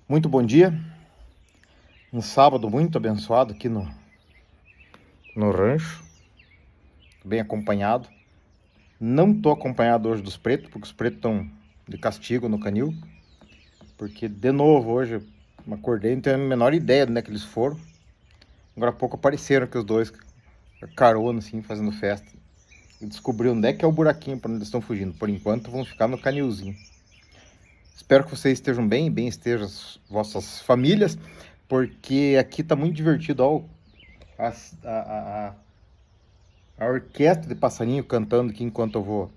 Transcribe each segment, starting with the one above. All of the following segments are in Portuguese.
Muito bom dia, um sábado muito abençoado aqui no rancho, bem acompanhado. Não estou acompanhado hoje dos pretos, porque os pretos estão de castigo no canil, porque de novo hoje me acordei, não tenho a menor ideia de onde é que eles foram. Agora há pouco apareceram aqui os dois, carona assim, fazendo festa, e descobriu onde é que é o buraquinho para onde eles estão fugindo. Por enquanto vão ficar no canilzinho. Espero que vocês estejam bem estejam as vossas famílias, porque aqui está muito divertido. Ó, a orquestra de passarinho cantando aqui enquanto eu vou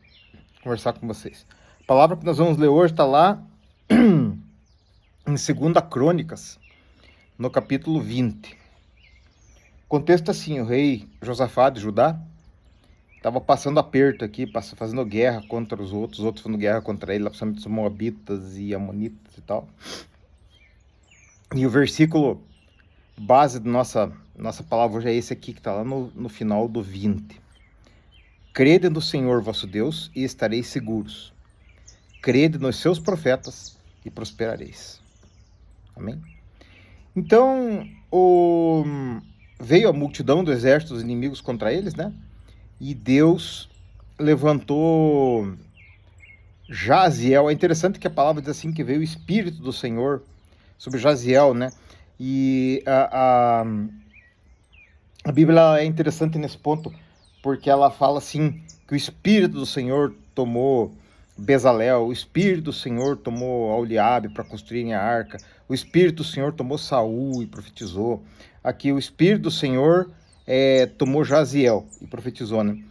conversar com vocês. A palavra que nós vamos ler hoje está lá em 2 Crônicas, no capítulo 20. O contexto é assim: o rei Josafá de Judá estava passando aperto aqui, fazendo guerra contra os outros fazendo guerra contra ele, principalmente os moabitas e amonitas e tal. E o versículo base da nossa palavra hoje é esse aqui, que está lá no final do 20. Crede no Senhor vosso Deus e estareis seguros. Crede nos seus profetas e prosperareis. Amém? Então, veio a multidão do exército dos inimigos contra eles, né? E Deus levantou Jaziel. É interessante que a palavra diz assim, que veio o Espírito do Senhor sobre Jaziel, né? E a Bíblia é interessante nesse ponto, porque ela fala assim, que o Espírito do Senhor tomou Bezalel, o Espírito do Senhor tomou Auliabe para construírem a arca, o Espírito do Senhor tomou Saul e profetizou. Aqui o Espírito do Senhor tomou Jaziel e profetizou, né?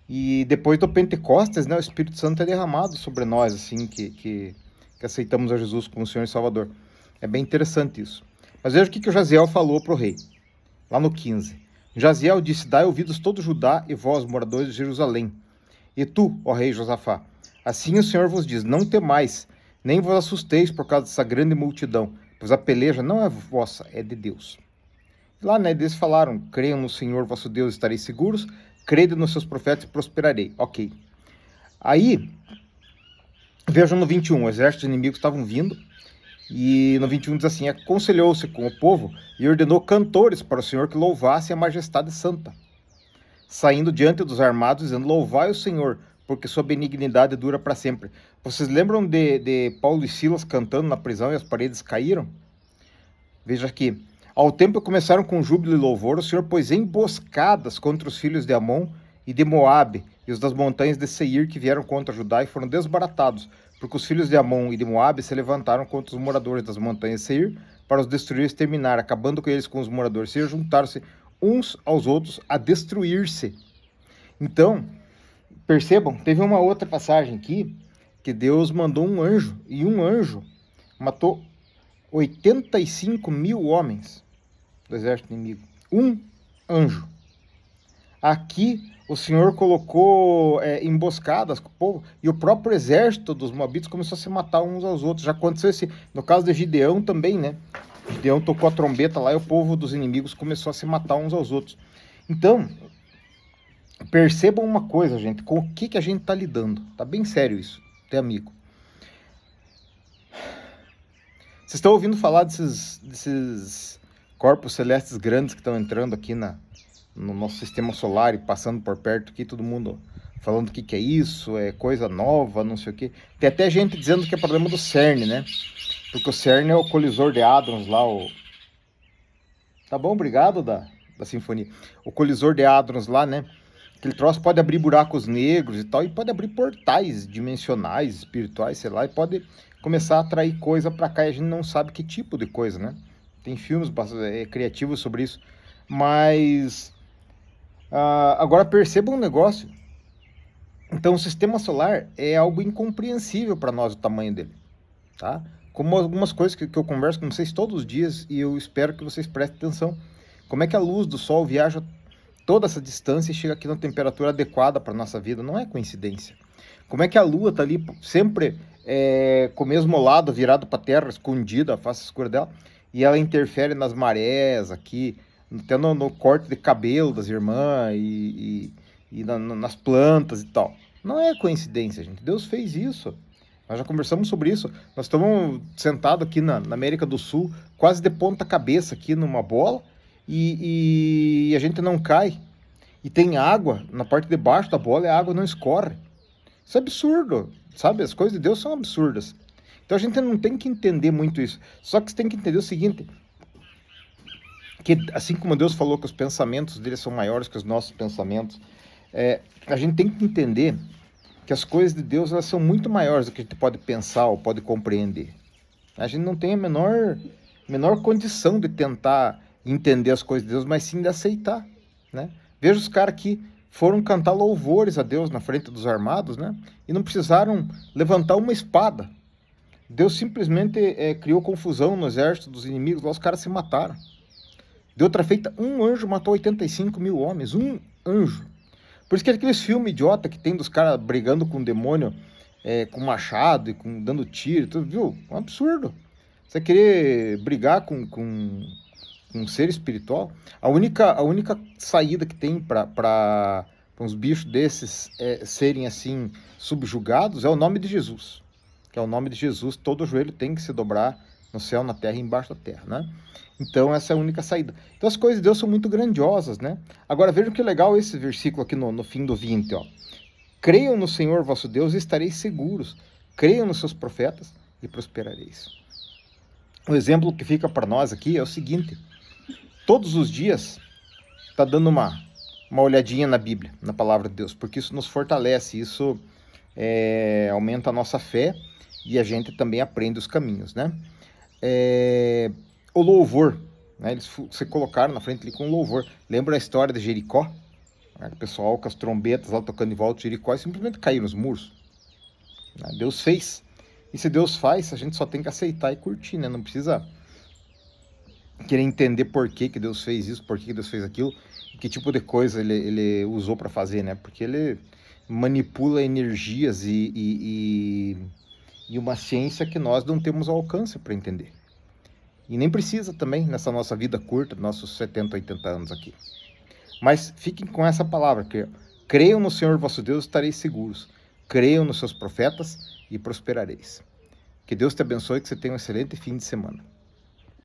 E depois do Pentecostes, né, o Espírito Santo é derramado sobre nós, assim, que aceitamos a Jesus como Senhor e Salvador. É bem interessante isso. Mas veja o que o Jaziel falou para o rei, lá no 15. Jaziel disse: dai ouvidos todo Judá e vós, moradores de Jerusalém. E tu, ó rei Josafá, assim o Senhor vos diz: não temais, nem vos assusteis por causa dessa grande multidão, pois a peleja não é vossa, é de Deus. Lá, né, eles falaram: creiam no Senhor vosso Deus, estareis seguros, crede nos seus profetas e prosperarei. Ok. Aí, vejam no 21, os exércitos inimigos estavam vindo, e no 21 diz assim: aconselhou-se com o povo e ordenou cantores para o Senhor que louvassem a majestade santa, saindo diante dos armados, dizendo: louvai o Senhor, porque sua benignidade dura para sempre. Vocês lembram de Paulo e Silas cantando na prisão e as paredes caíram? Veja aqui: ao tempo que começaram com júbilo e louvor, o Senhor pôs emboscadas contra os filhos de Amon e de Moabe, e os das montanhas de Seir que vieram contra Judá e foram desbaratados, porque os filhos de Amon e de Moabe se levantaram contra os moradores das montanhas de Seir para os destruir e exterminar, acabando com eles com os moradores de Seir, juntaram-se uns aos outros a destruir-se. Então, percebam, teve uma outra passagem aqui, que Deus mandou um anjo, e um anjo matou 85 mil homens do exército inimigo. Um anjo. Aqui o Senhor colocou emboscadas com o povo, e o próprio exército dos moabitas começou a se matar uns aos outros. Já aconteceu no caso de Gideão também, né? Gideão tocou a trombeta lá e o povo dos inimigos começou a se matar uns aos outros. Então, percebam uma coisa, gente, com o que a gente está lidando. Tá bem sério isso, até amigo. Vocês estão ouvindo falar desses corpos celestes grandes que estão entrando aqui no nosso sistema solar e passando por perto aqui, todo mundo falando o que é isso, é coisa nova, não sei o que. Tem até gente dizendo que é problema do CERN, né? Porque o CERN é o colisor de hadrons lá, Tá bom, obrigado da sinfonia. O colisor de hadrons lá, né? Aquele troço pode abrir buracos negros e tal, e pode abrir portais dimensionais, espirituais, sei lá, e pode começar a atrair coisa para cá, e a gente não sabe que tipo de coisa, né? Tem filmes criativos sobre isso, mas agora perceba um negócio. Então o sistema solar é algo incompreensível para nós, o tamanho dele, tá? Como algumas coisas que eu converso com vocês todos os dias, e eu espero que vocês prestem atenção. Como é que a luz do sol viaja toda essa distância e chega aqui na temperatura adequada para a nossa vida? Não é coincidência. Como é que a Lua está ali sempre com o mesmo lado, virado para a Terra, escondida, a face escura dela, e ela interfere nas marés aqui, até no corte de cabelo das irmãs e nas plantas e tal? Não é coincidência, gente. Deus fez isso. Nós já conversamos sobre isso. Nós estamos sentados aqui na América do Sul, quase de ponta cabeça aqui numa bola, e a gente não cai. E tem água na parte de baixo da bola e a água não escorre. Isso é absurdo, sabe? As coisas de Deus são absurdas. Então a gente não tem que entender muito isso. Só que você tem que entender o seguinte, que assim como Deus falou que os pensamentos dele são maiores que os nossos pensamentos, a gente tem que entender que as coisas de Deus elas são muito maiores do que a gente pode pensar ou pode compreender. A gente não tem a menor condição de tentar entender as coisas de Deus, mas sim de aceitar, né? Veja os caras que foram cantar louvores a Deus na frente dos armados, né? E não precisaram levantar uma espada. Deus simplesmente criou confusão no exército dos inimigos, lá os caras se mataram. De outra feita, um anjo matou 85 mil homens, um anjo. Por isso que aqueles filmes idiota que tem dos caras brigando com o demônio, com machado e dando tiro, tudo, viu? Um absurdo. Você querer brigar com um ser espiritual, a única saída que tem para uns bichos desses serem assim subjugados é o nome de Jesus. Que é o nome de Jesus, todo joelho tem que se dobrar no céu, na terra e embaixo da terra, né? Então essa é a única saída. Então as coisas de Deus são muito grandiosas, né? Agora vejam que legal esse versículo aqui no fim do 20, ó. Creiam no Senhor vosso Deus e estareis seguros. Creiam nos seus profetas e prosperareis. O exemplo que fica para nós aqui é o seguinte. Todos os dias tá dando uma olhadinha na Bíblia, na palavra de Deus, porque isso nos fortalece, isso aumenta a nossa fé e a gente também aprende os caminhos, né? O louvor, né? Eles se colocaram na frente ali com louvor. Lembra a história de Jericó? O pessoal com as trombetas lá tocando em volta de Jericó e simplesmente caíram nos muros. Deus fez. E se Deus faz, a gente só tem que aceitar e curtir, né? Não precisa querer entender por que Deus fez isso, por que Deus fez aquilo, que tipo de coisa ele usou para fazer, né? Porque ele manipula energias e uma ciência que nós não temos alcance para entender. E nem precisa também nessa nossa vida curta, nossos 70, 80 anos aqui. Mas fiquem com essa palavra, que creiam no Senhor vosso Deus e estareis seguros. Creiam nos seus profetas e prosperareis. Que Deus te abençoe e que você tenha um excelente fim de semana.